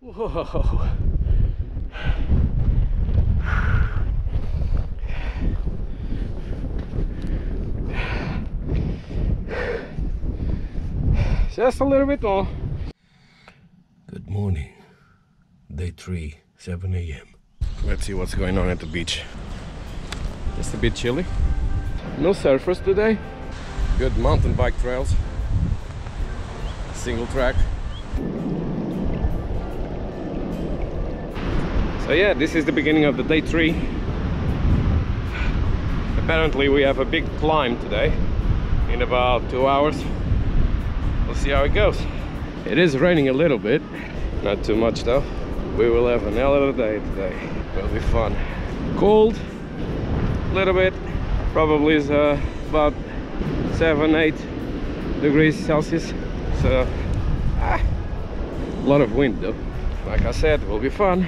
Whoa. Just a little bit more. Good morning. Day 3, 7 a.m. Let's see what's going on at the beach. Just a bit chilly. No surfers today. Good mountain bike trails. Single track. So yeah, this is the beginning of the day 3. Apparently we have a big climb today in about 2 hours. We'll see how it goes. It is raining a little bit, not too much though. We will have an hell of a day today. It'll be fun. Cold, a little bit. Probably is about 7-8 degrees Celsius. So a lot of wind though. Like I said, it will be fun.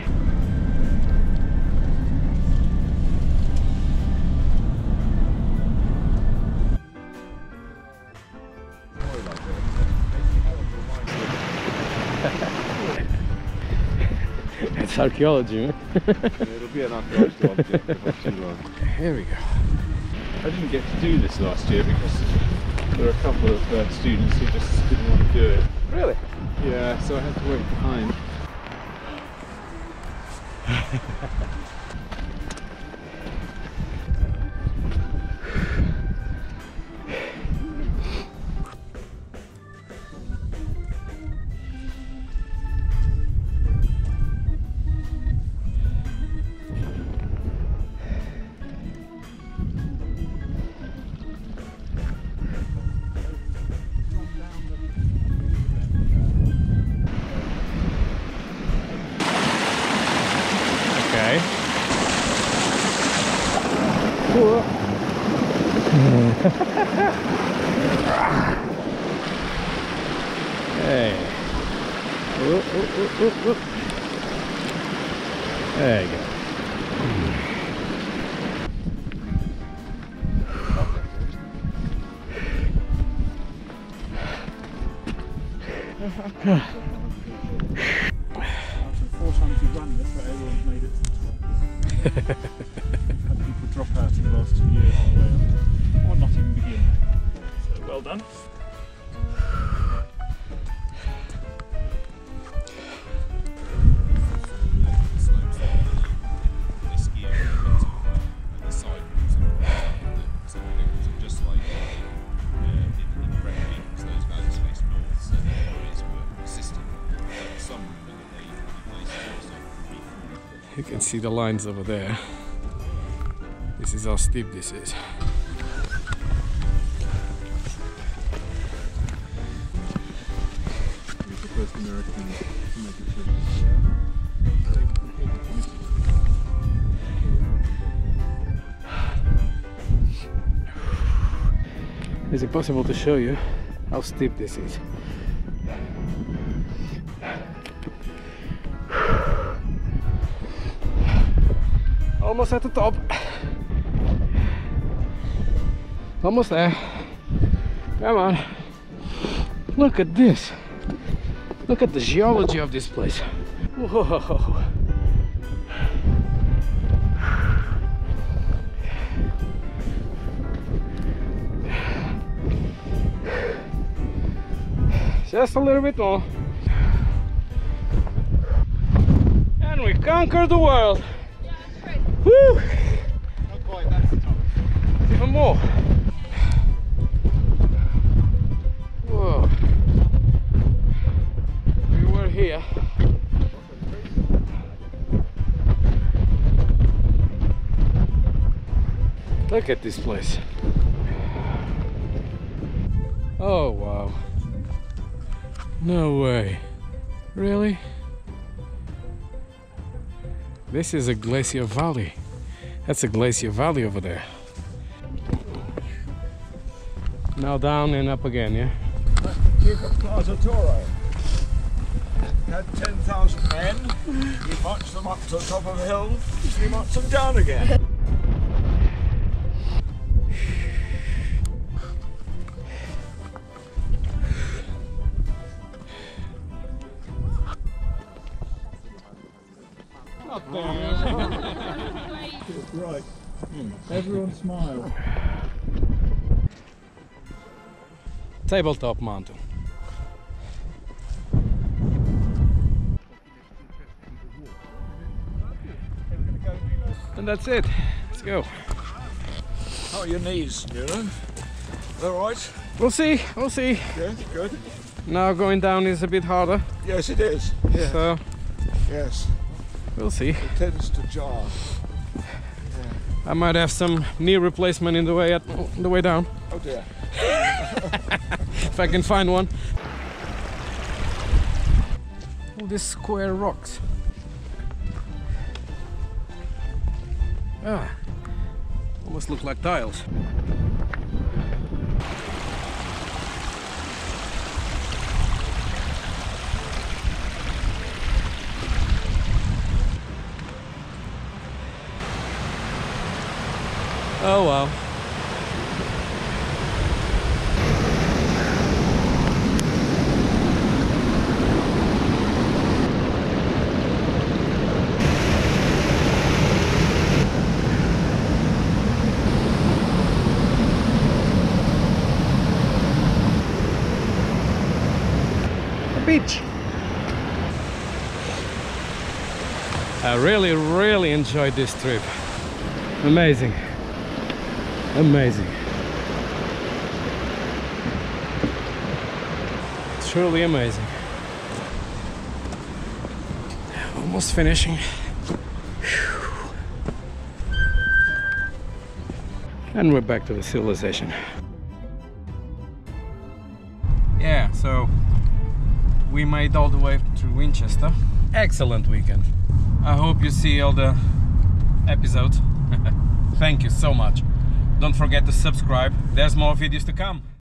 It's archaeology, man. It'll be an archaeological object before too long. Here we go. I didn't get to do this last year because there were a couple of students who just didn't want to do it. Really? Yeah, so I had to wait behind. Okay. Hey. There you go. After 4 times we've run this, everyone's made it to the top. Had people drop out in the last 2 years on the way up, or not even begin. So well done. You can see the lines over there. This is how steep this is. He's the first American to make it through. Is it possible to show you how steep this is? Almost at the top. Almost there. Come on. Look at this. Look at the geology of this place. Whoa. Just a little bit more. And we conquered the world. Woo! Not quite, that's the top. Even more. Whoa. We were here. Look at this place. Oh wow. No way. Really? This is a glacier valley. That's a glacier valley over there. Now down and up again, yeah? Duke of Plaza Toro had 10,000 men. He marched them up to the top of the hill, and he marched them down again. Not bad. Right. Everyone smile. Tabletop mountain. And that's it. Let's go. How are your knees, Newland? All right? We'll see. We'll see. Good, good. Now going down is a bit harder. Yes, it is. Yeah. So Yes. we'll see. It tends to jar. I might have some knee replacement in the way down. Oh dear. If I can find one. All these square rocks. Ah, almost look like tiles. Oh well. Beach. I really enjoyed this trip. Amazing. Amazing. Truly amazing. Almost finishing. And we're back to the civilization. Yeah, so we made all the way to Winchester. Excellent weekend. I hope you see all the episodes. Thank you so much. Don't forget to subscribe. There's more videos to come.